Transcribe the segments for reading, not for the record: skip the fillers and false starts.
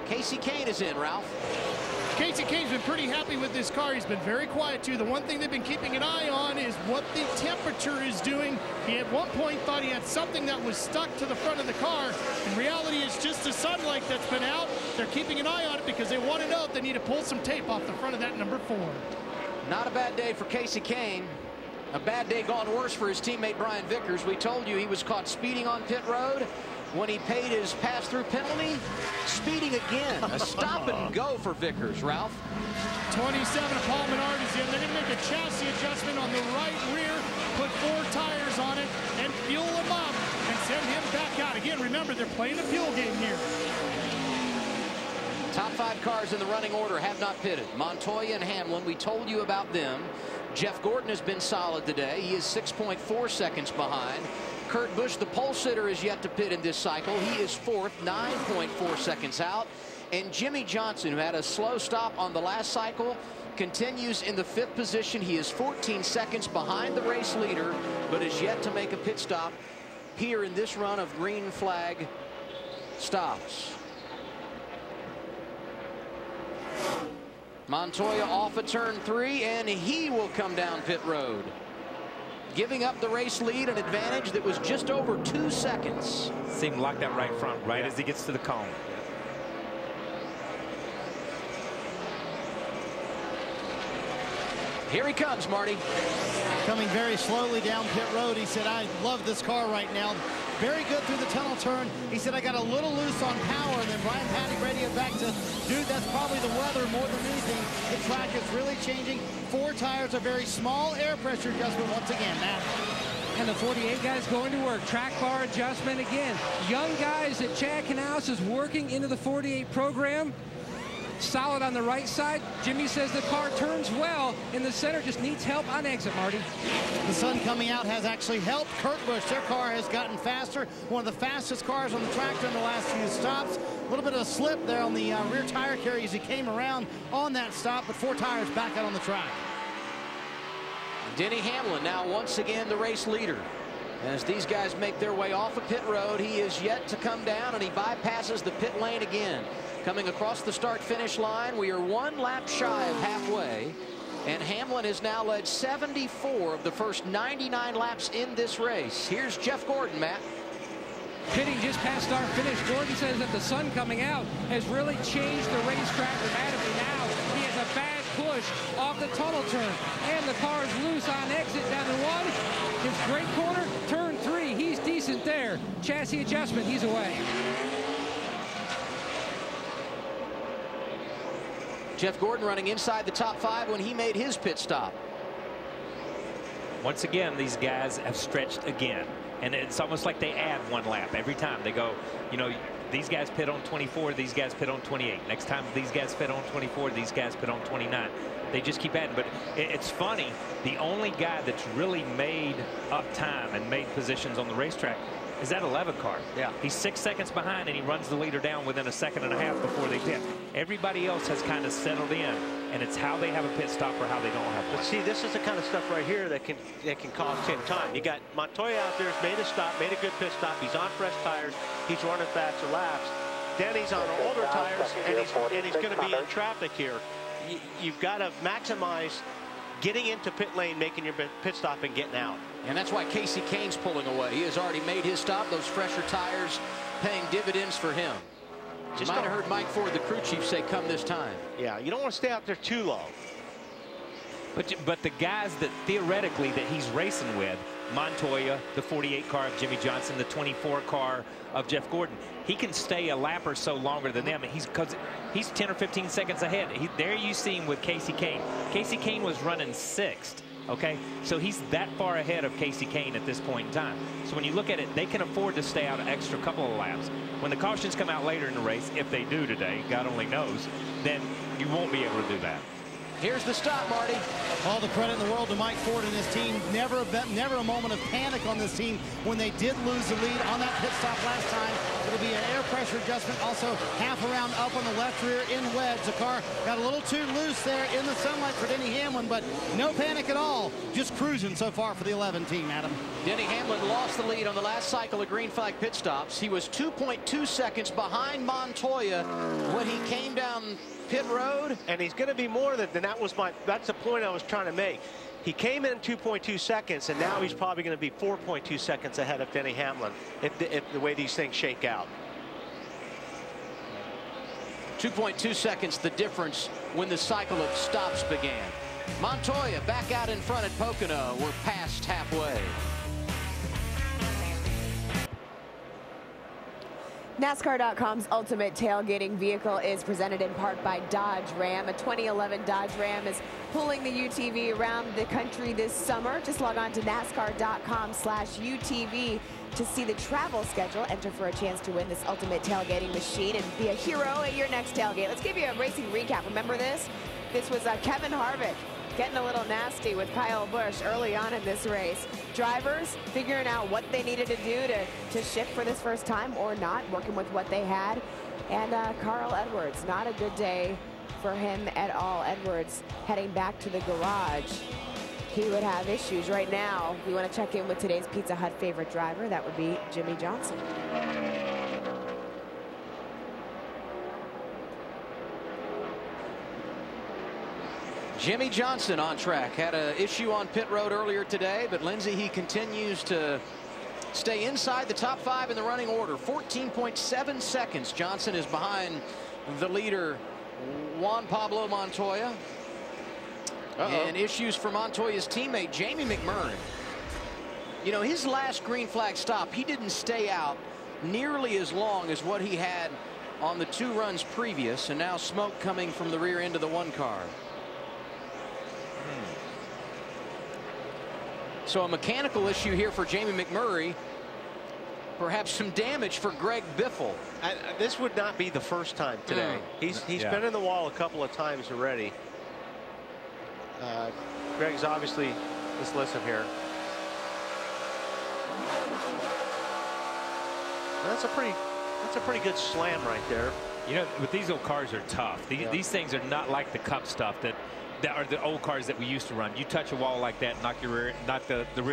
Casey Kane is in, Ralph. Casey Kane's been pretty happy with this car. He's been very quiet, too. The one thing they've been keeping an eye on is what the temperature is doing. He at one point thought he had something that was stuck to the front of the car. In reality, it's just the sunlight that's been out. They're keeping an eye on it because they want to know if they need to pull some tape off the front of that number 4. Not a bad day for Casey Kane. A bad day gone worse for his teammate Brian Vickers. We told you he was caught speeding on pit road when he paid his pass-through penalty. Speeding again. A stop and go for Vickers, Ralph. 27 of Paul Menard is in. They're going to make a chassis adjustment on the right rear, put 4 tires on it, and fuel him up and send him back out. Again, remember, they're playing a fuel game here. Top 5 cars in the running order have not pitted. Montoya and Hamlin, we told you about them. Jeff Gordon has been solid today. He is 6.4 seconds behind. Kurt Busch, the pole sitter, is yet to pit in this cycle. He is 4th, 9.4 seconds out. And Jimmy Johnson, who had a slow stop on the last cycle, continues in the 5th position. He is 14 seconds behind the race leader, but is yet to make a pit stop here in this run of green flag stops. Montoya off at turn 3, and he will come down pit road, giving up the race lead, an advantage that was just over 2 seconds. Seemed like that right front, right as he gets to the cone. Here he comes, Marty. Coming very slowly down pit road. He said, I love this car right now. Very good through the tunnel turn. He said, I got a little loose on power. And then Brian Paddock radioed back to, dude, that's probably the weather more than anything. The track is really changing. 4 tires, a very small air pressure adjustment once again. Matt. And the 48 guys going to work. Track bar adjustment again. Young guys that Chad Canales is working into the 48 program. Solid on the right side. Jimmy says the car turns well in the center, just needs help on exit, Marty. The sun coming out has actually helped Kurt Busch. Their car has gotten faster. One of the fastest cars on the track in the last few stops. A little bit of a slip there on the rear tire carry as he came around on that stop, but 4 tires back out on the track. Denny Hamlin now once again the race leader. As these guys make their way off of pit road, he is yet to come down, and he bypasses the pit lane again. Coming across the start-finish line, we are 1 lap shy of halfway, and Hamlin has now led 74 of the first 99 laps in this race. Here's Jeff Gordon, Matt. Pitting just past start finish. Gordon says that the sun coming out has really changed the racetrack dramatically. Now he has a bad push off the tunnel turn, and the car is loose on exit down to 1. His great corner, turn 3. He's decent there. Chassis adjustment, he's away. Jeff Gordon running inside the top 5 when he made his pit stop. Once again, these guys have stretched again, and it's almost like they add 1 lap every time. They go, you know, these guys pit on 24, these guys pit on 28. Next time these guys pit on 24, these guys pit on 29. They just keep adding. But it's funny, the only guy that's really made up time and made positions on the racetrack is that 11 car. Yeah. He's 6 seconds behind, and he runs the leader down within a second and a half before they pit. Everybody else has kind of settled in, and it's how they have a pit stop or how they don't have one. But see, this is the kind of stuff right here that can cost him time. You got Montoya out there, has made a stop, made a good pit stop. He's on fresh tires. He's running faster laps. Denny's on older tires, and he's going to be in traffic here. You've got to maximize getting into pit lane, making your pit stop, and getting out. And that's why Casey Kane's pulling away. He has already made his stop. Those fresher tires paying dividends for him. You might have heard Mike Ford, the crew chief, say, come this time. Yeah, you don't want to stay out there too long. But the guys that theoretically that he's racing with, Montoya, the 48 car of Jimmy Johnson, the 24 car of Jeff Gordon, he can stay a lap or so longer than them. Because he's 10 or 15 seconds ahead. There you see him with Casey Kane. Casey Kane was running 6th. Okay, so he's that far ahead of Casey Kane at this point in time. So when you look at it, they can afford to stay out an extra couple of laps. When the cautions come out later in the race, if they do today, God only knows, then you won't be able to do that. Here's the stop, Marty. All the credit in the world to Mike Ford and his team. Never a moment of panic on this team when they did lose the lead on that pit stop last time. It'll be an air pressure adjustment, also half a round up on the left rear in wedge. The car got a little too loose there in the sunlight for Denny Hamlin, but no panic at all. Just cruising so far for the 11 team, Adam. Denny Hamlin lost the lead on the last cycle of green flag pit stops. He was 2.2 seconds behind Montoya when he came down pit road. And he's going to be more than that's the point I was trying to make. He came in 2.2 seconds, and now he's probably going to be 4.2 seconds ahead of Denny Hamlin if the way these things shake out. 2.2 seconds the difference when the cycle of stops began. Montoya back out in front at Pocono. We're past halfway. NASCAR.com's ultimate tailgating vehicle is presented in part by Dodge Ram. A 2011 Dodge Ram is pulling the UTV around the country this summer. Just log on to NASCAR.com/UTV to see the travel schedule. Enter for a chance to win this ultimate tailgating machine and be a hero at your next tailgate. Let's give you a racing recap. Remember this? This was Kevin Harvick getting a little nasty with Kyle Busch early on in this race. Drivers figuring out what they needed to do to shift for this first time or not, working with what they had. And Carl Edwards, not a good day for him at all. Edwards heading back to the garage. He would have issues right now. We want to check in with today's Pizza Hut favorite driver. That would be Jimmy Johnson. Jimmy Johnson on track. Had an issue on pit road earlier today, but Lindsay, he continues to stay inside the top 5 in the running order. 14.7 seconds. Johnson is behind the leader, Juan Pablo Montoya. And issues for Montoya's teammate, Jamie McMurray. You know, his last green flag stop, he didn't stay out nearly as long as what he had on the 2 runs previous, and now smoke coming from the rear end of the 1 car. So a mechanical issue here for Jamie McMurray. Perhaps some damage for Greg Biffle. This would not be the first time today. He's been in the wall a couple of times already. Greg's obviously, let's listen here. That's a pretty good slam right there. You know, but these old cars are tough. These things are not like the Cup stuff that are the old cars that we used to run. You touch a wall like that, knock the rear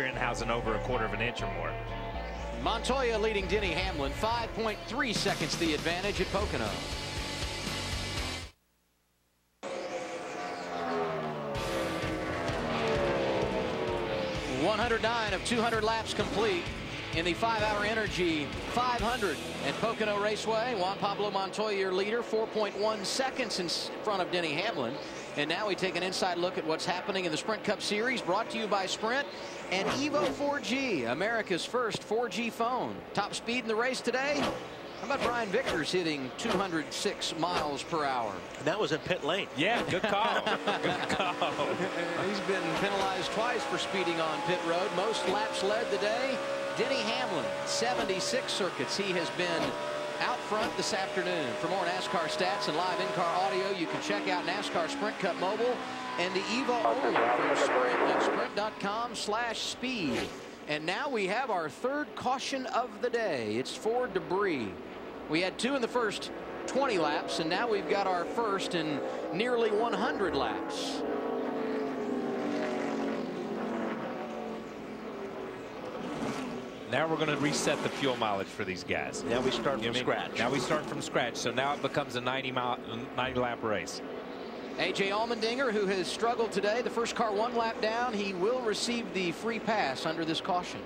end housing over a quarter of an inch or more. Montoya leading Denny Hamlin, 5.3 seconds the advantage at Pocono. .109 of 200 laps complete in the 5-hour Energy 500 at Pocono Raceway. Juan Pablo Montoya, your leader, 4.1 seconds in front of Denny Hamlin. And now we take an inside look at what's happening in the Sprint Cup Series, brought to you by Sprint and Evo 4G, America's first 4G phone. Top speed in the race today. How about Brian Vickers hitting 206 miles per hour? And that was in pit lane. Yeah, good call. Good call. He's been penalized twice for speeding on pit road. Most laps led today. Denny Hamlin, 76 circuits. He has been out front this afternoon. For more NASCAR stats and live in-car audio, you can check out NASCAR Sprint Cup Mobile and the Evo only from Sprint at sprint.com/speed. And now we have our 3rd caution of the day. It's for debris. We had 2 in the first 20 laps, and now we've got our first in nearly 100 laps. Now we're going to reset the fuel mileage for these guys. Now we start from scratch. Now we start from scratch. So now it becomes a 90-lap race. A.J. Allmendinger, who has struggled today, the first car 1 lap down, he will receive the free pass under this caution.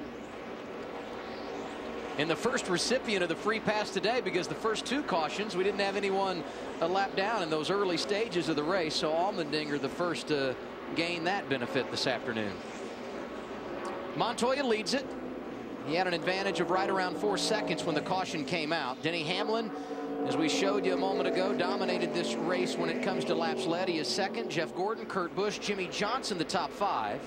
And the first recipient of the free pass today, because the first 2 cautions, we didn't have anyone a lap down in those early stages of the race. So Allmendinger the first to gain that benefit this afternoon. Montoya leads it. He had an advantage of right around 4 seconds when the caution came out. Denny Hamlin, as we showed you a moment ago, dominated this race when it comes to laps led. He is second. Jeff Gordon, Kurt Busch, Jimmy Johnson, the top 5.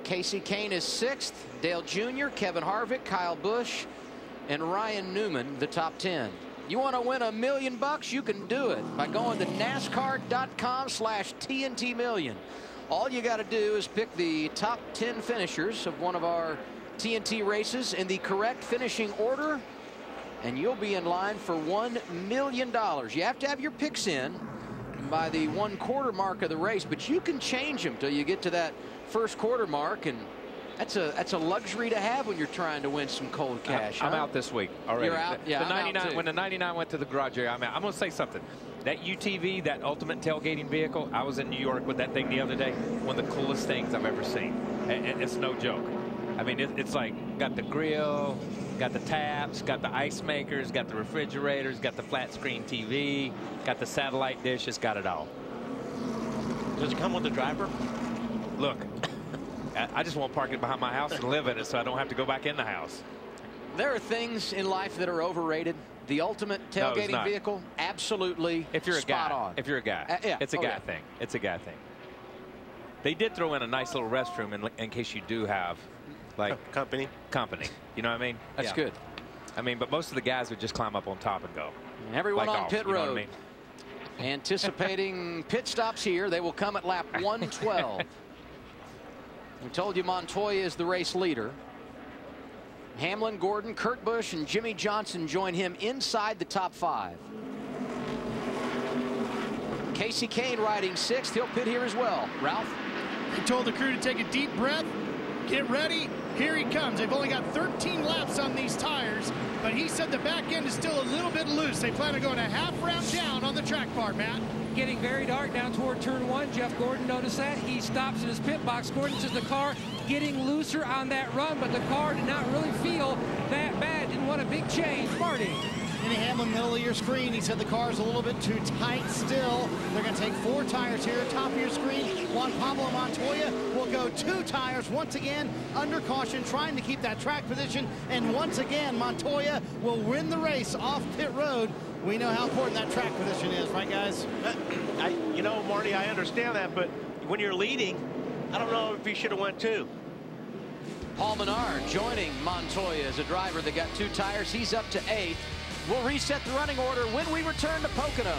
Casey Kane is 6th. Dale Jr., Kevin Harvick, Kyle Busch, and Ryan Newman, the top 10. You want to win $1 million bucks? You can do it by going to NASCAR.com/TNT Million. All you got to do is pick the top 10 finishers of one of our TNT races in the correct finishing order, and you'll be in line for $1 million. You have to have your picks in by the 1/4 mark of the race, but you can change them till you get to that first quarter mark, and that's a luxury to have when you're trying to win some cold cash. I'm out this week already. You're out? Yeah, the I'm 99, out too. when the 99 went to the garage area, I'm out. I'm going to say something. That UTV, that ultimate tailgating vehicle, I was in New York with that thing the other day. One of the coolest things I've ever seen. And it's no joke. I mean, it's like got the grill, got the taps, got the ice makers, got the refrigerators, got the flat screen TV, got the satellite dish. It's got it all. Does it come with the driver? Look, I just want to park it behind my house and live in it so I don't have to go back in the house. There are things in life that are overrated. The ultimate tailgating vehicle, absolutely if you're a spot guy, on. If you're a guy, yeah. It's a guy thing. It's a guy thing. They did throw in a nice little restroom in case you do have, like, company. You know what I mean? That's good. I mean, but most of the guys would just climb up on top and go. Everyone like on off, pit you know road. what I mean? Anticipating pit stops here. They will come at lap 112. We told you Montoya is the race leader. Hamlin, Gordon, Kurt Busch, and Jimmy Johnson join him inside the top 5. Casey Kane riding 6th. He'll pit here as well. Ralph? He told the crew to take a deep breath, get ready. Here he comes. They've only got 13 laps on these tires, but he said the back end is still a little bit loose. They plan on going a half round down on the track bar, Matt. Getting very dark down toward turn 1. Jeff Gordon noticed that. He stops in his pit box. Gordon says the car getting looser on that run, but the car did not really feel that bad. Didn't want a big change. Marty. Denny Hamlin, middle of your screen. He said the car's a little bit too tight still. They're going to take 4 tires here. Top of your screen, Juan Pablo Montoya will go 2 tires once again under caution, trying to keep that track position. And once again, Montoya will win the race off pit road. We know how important that track position is, right, guys? You know, Marty, I understand that, but when you're leading, I don't know if he should have went 2. Paul Menard joining Montoya as a driver that got 2 tires. He's up to 8th. We'll reset the running order when we return to Pocono.